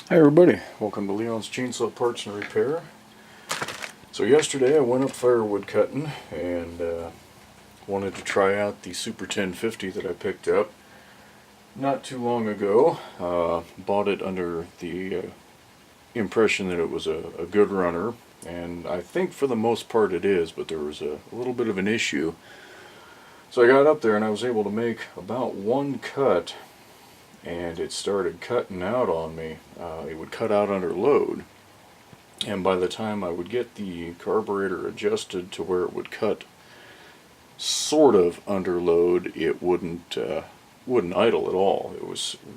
Hi everybody, welcome to Leon's Chainsaw Parts and Repair. So yesterday I went up firewood cutting and wanted to try out the Super 1050 that I picked up not too long ago. Bought it under the impression that it was a good runner, and I think for the most part it is, but there was a little bit of an issue. So I got up there and I was able to make about one cut, and it started cutting out on me. It would cut out under load, and by the time I would get the carburetor adjusted to where it would cut sort of under load, it wouldn't idle at all.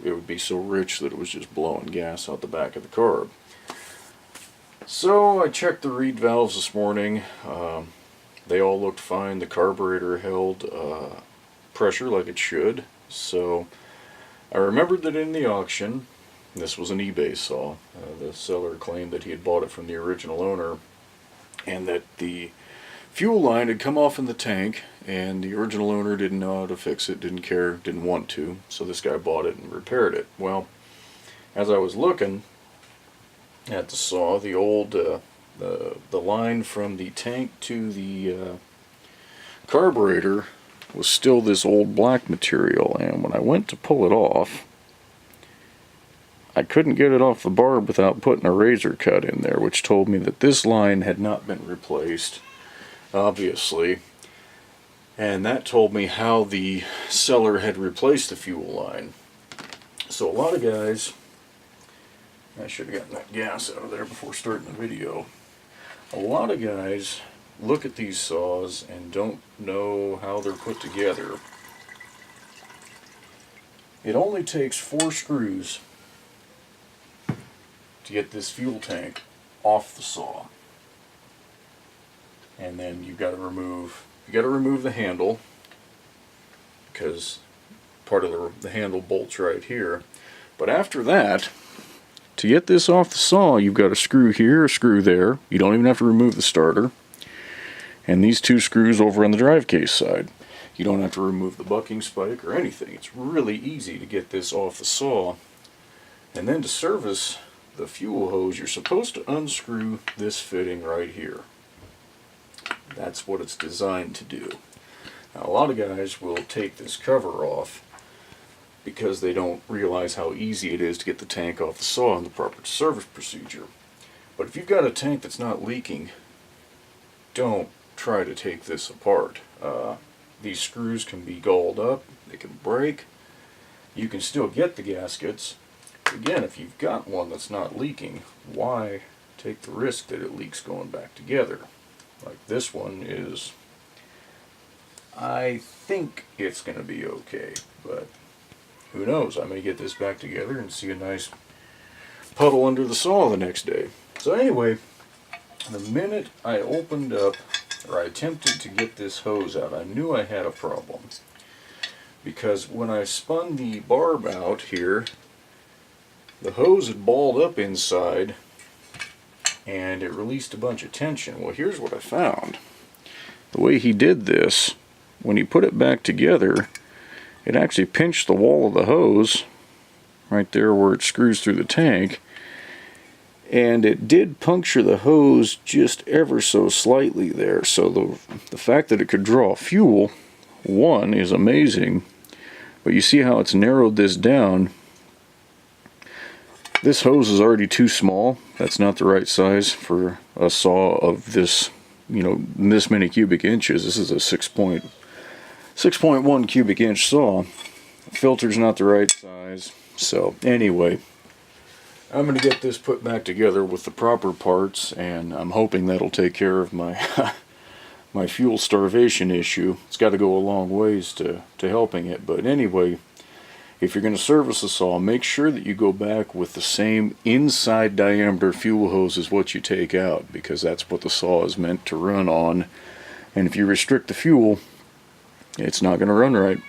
It would be so rich that it was just blowing gas out the back of the carb. So I checked the reed valves this morning. They all looked fine. The carburetor held pressure like it should. So I remembered that in the auction, this was an eBay saw, the seller claimed that he had bought it from the original owner, and that the fuel line had come off in the tank, and the original owner didn't know how to fix it, didn't care, didn't want to, so this guy bought it and repaired it. Well, as I was looking at the saw, the old, the line from the tank to the carburetor was still this old black material, and when I went to pull it off, I couldn't get it off the barb without putting a razor cut in there, which told me that this line had not been replaced, obviously, and that told me how the seller had replaced the fuel line. So a lot of guys, I should have gotten that gas out of there before starting the video, a lot of guys look at these saws and don't know how they're put together. It only takes 4 screws to get this fuel tank off the saw, and then you got to remove the handle, because part of the handle bolts right here. But after that, to get this off the saw, you've got a screw here, a screw there. You don't even have to remove the starter. And these 2 screws over on the drive case side. You don't have to remove the bucking spike or anything. It's really easy to get this off the saw. And then to service the fuel hose, you're supposed to unscrew this fitting right here. That's what it's designed to do. Now, a lot of guys will take this cover off because they don't realize how easy it is to get the tank off the saw in the proper service procedure. But if you've got a tank that's not leaking, don't try to take this apart. These screws can be galled up, they can break. You can still get the gaskets. Again, if you've got one that's not leaking, why take the risk that it leaks going back together? Like this one is, I think it's going to be okay, but who knows? I may get this back together and see a nice puddle under the saw the next day. So anyway, the minute I opened up, or I attempted to get this hose out, I knew I had a problem. Because when I spun the barb out here, the hose had balled up inside and it released a bunch of tension. Well, here's what I found. The way he did this, when he put it back together, it actually pinched the wall of the hose right there where it screws through the tank, and it did puncture the hose just ever so slightly there. So the fact that it could draw fuel, one, is amazing, but you see how it's narrowed this down. This hose is already too small. That's not the right size for a saw of this, this many cubic inches. This is a 6.1 cubic inch saw. The filter's not the right size. So anyway, I'm going to get this put back together with the proper parts, and I'm hoping that'll take care of my my fuel starvation issue. It's got to go a long ways to helping it. But anyway, if you're going to service a saw, make sure that you go back with the same inside diameter fuel hose as what you take out, because that's what the saw is meant to run on. And if you restrict the fuel, it's not going to run right.